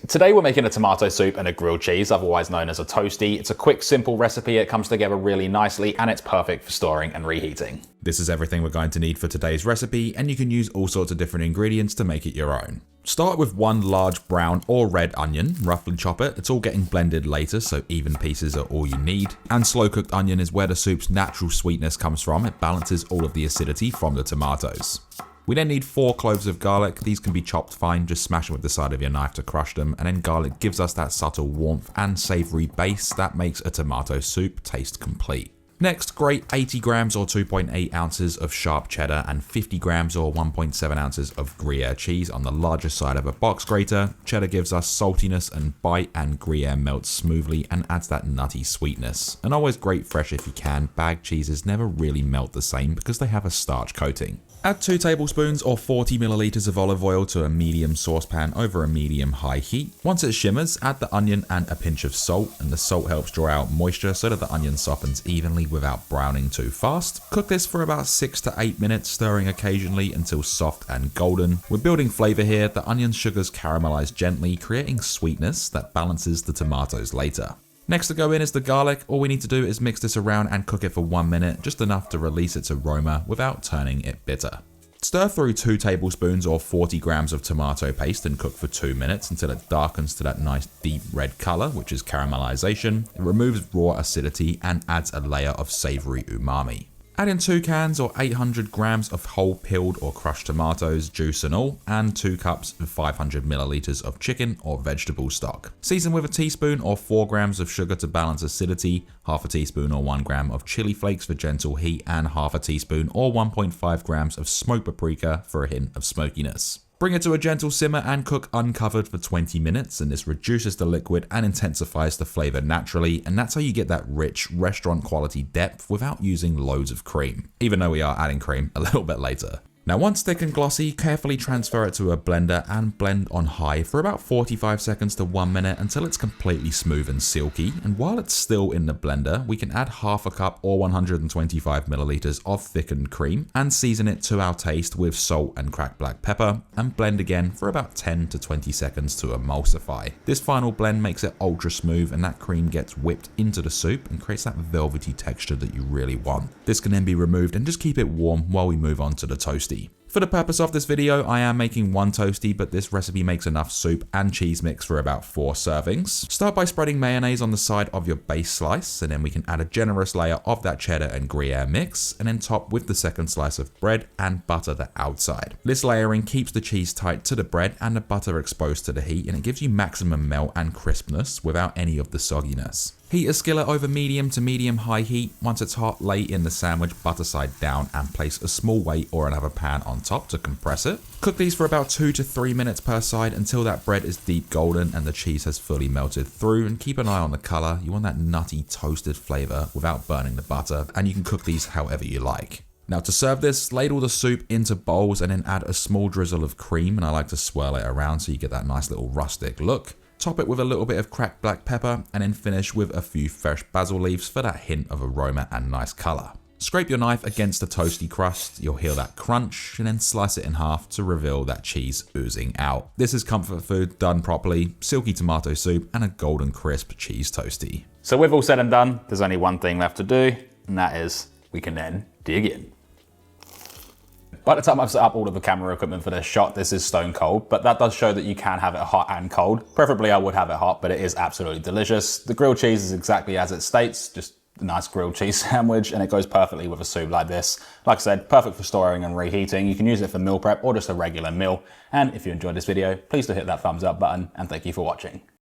Today we're making a tomato soup and a grilled cheese, otherwise known as a toasty. It's a quick, simple recipe, it comes together really nicely, and it's perfect for storing and reheating. This is everything we're going to need for today's recipe, and you can use all sorts of different ingredients to make it your own. Start with one large brown or red onion, roughly chop it. It's all getting blended later, so even pieces are all you need. And slow cooked onion is where the soup's natural sweetness comes from. It balances all of the acidity from the tomatoes. We then need 4 cloves of garlic. These can be chopped fine, just smash them with the side of your knife to crush them, and then garlic gives us that subtle warmth and savoury base that makes a tomato soup taste complete. Next, grate 80 grams or 2.8 ounces of sharp cheddar and 50 grams or 1.7 ounces of Gruyère cheese on the larger side of a box grater. Cheddar gives us saltiness and bite, and Gruyère melts smoothly and adds that nutty sweetness. And always grate fresh if you can. Bagged cheeses never really melt the same because they have a starch coating. Add 2 tablespoons or 40 milliliters of olive oil to a medium saucepan over a medium-high heat. Once it shimmers, add the onion and a pinch of salt, and the salt helps draw out moisture so that the onion softens evenly without browning too fast. Cook this for about 6 to 8 minutes, stirring occasionally until soft and golden. We're building flavor here. The onion sugars caramelize gently, creating sweetness that balances the tomatoes later. Next to go in is the garlic. All we need to do is mix this around and cook it for 1 minute, just enough to release its aroma without turning it bitter. Stir through 2 tablespoons or 40 grams of tomato paste and cook for 2 minutes until it darkens to that nice deep red color, which is caramelization. It removes raw acidity and adds a layer of savory umami. Add in 2 cans or 800 grams of whole peeled or crushed tomatoes, juice and all, and 2 cups of 500 milliliters of chicken or vegetable stock. Season with a teaspoon or 4 grams of sugar to balance acidity, half a teaspoon or 1 gram of chili flakes for gentle heat, and half a teaspoon or 1.5 grams of smoked paprika for a hint of smokiness. Bring it to a gentle simmer and cook uncovered for 20 minutes, and this reduces the liquid and intensifies the flavor naturally, and that's how you get that rich restaurant quality depth without using loads of cream, even though we are adding cream a little bit later. Now once thick and glossy, carefully transfer it to a blender and blend on high for about 45 seconds to 1 minute until it's completely smooth and silky. And while it's still in the blender, we can add half a cup or 125 milliliters of thickened cream and season it to our taste with salt and cracked black pepper, and blend again for about 10 to 20 seconds to emulsify. This final blend makes it ultra smooth, and that cream gets whipped into the soup and creates that velvety texture that you really want. This can then be removed and just keep it warm while we move on to the toasty. For the purpose of this video, I am making 1 toasty, but this recipe makes enough soup and cheese mix for about 4 servings. Start by spreading mayonnaise on the side of your base slice, and then we can add a generous layer of that cheddar and Gruyère mix, and then top with the second slice of bread and butter the outside. This layering keeps the cheese tight to the bread and the butter exposed to the heat, and it gives you maximum melt and crispness without any of the sogginess. Heat a skillet over medium to medium-high heat. Once it's hot, lay in the sandwich butter side down and place a small weight or another pan on top to compress it. Cook these for about 2 to 3 minutes per side until that bread is deep golden and the cheese has fully melted through, and keep an eye on the color. You want that nutty toasted flavor without burning the butter, and you can cook these however you like. Now to serve this, ladle the soup into bowls and then add a small drizzle of cream, and I like to swirl it around so you get that nice little rustic look. Top it with a little bit of cracked black pepper, and then finish with a few fresh basil leaves for that hint of aroma and nice color. Scrape your knife against the toasty crust, you'll hear that crunch, and then slice it in half to reveal that cheese oozing out. This is comfort food done properly, silky tomato soup and a golden crisp cheese toasty. So with all said and done, there's only one thing left to do, and that is we can then dig in. By the time I've set up all of the camera equipment for this shot, this is stone cold, but that does show that you can have it hot and cold. Preferably I would have it hot, but it is absolutely delicious. The grilled cheese is exactly as it states, just a nice grilled cheese sandwich, and it goes perfectly with a soup like this. Like I said, perfect for storing and reheating. You can use it for meal prep or just a regular meal. And if you enjoyed this video, please do hit that thumbs up button, and thank you for watching.